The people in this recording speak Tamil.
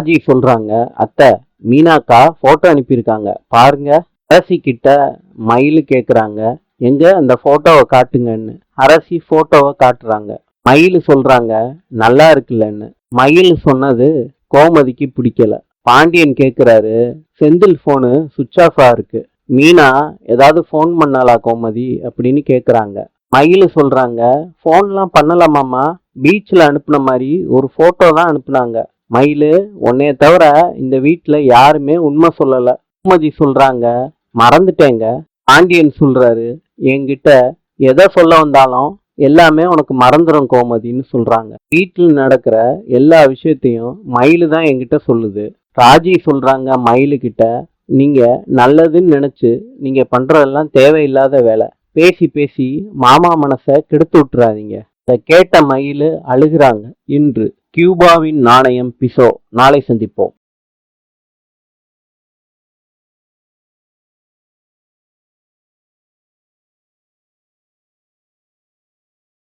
ராஜி சொல்றாங்க, அத்தை மீனாக்கா போட்டோ அனுப்பியிருக்காங்க பாருங்க. அரசி கிட்ட மயிலு கேக்குறாங்க, எங்க அந்த போட்டோவை காட்டுங்கன்னு. அரசி போட்டோவை காட்டுறாங்க. மயிலு சொல்றாங்க, நல்லா இருக்குல்லன்னு. மயில் சொன்னது கோமதிக்கு பிடிக்கல. பாண்டியன் கேக்குறாரு, செந்தில் போனு சுவிட்ச் ஆஃபா இருக்கு. மீனா ஏதாவது போன் பண்ணாளா கோமதி அப்படின்னு கேக்குறாங்க. மயிலு சொல்றாங்க, போன்லாம் பண்ணலாமாமா, பீச்ல அனுப்புன மாதிரி ஒரு போட்டோ தான் அனுப்புனாங்க. மயிலு, உன்னைய தவிர இந்த வீட்டுல யாருமே உண்மை சொல்லல. கோமதி சொல்றாங்க, மறந்துட்டேங்க. பாண்டியன் சொல்றாரு, என்கிட்ட எதை சொல்ல வந்தாலும் எல்லாமே உனக்கு மறந்துடும் கோமதின்னு சொல்றாங்க. வீட்டில் நடக்கிற எல்லா விஷயத்தையும் மயிலு தான் என்கிட்ட சொல்லுது. ராஜி சொல்றாங்க மயிலு கிட்ட, நீங்க நல்லதுன்னு நினைச்சு நீங்க பண்றதெல்லாம் தேவையில்லாத வேலை. பேசி பேசி மாமா மனசை கெடுத்து விட்டுறாதீங்க. இதை கேட்ட மயிலு அழுகிறாங்க. இன்று கியூபாவின் நாணயம் பிசோ. நாளை சந்திப்போம்.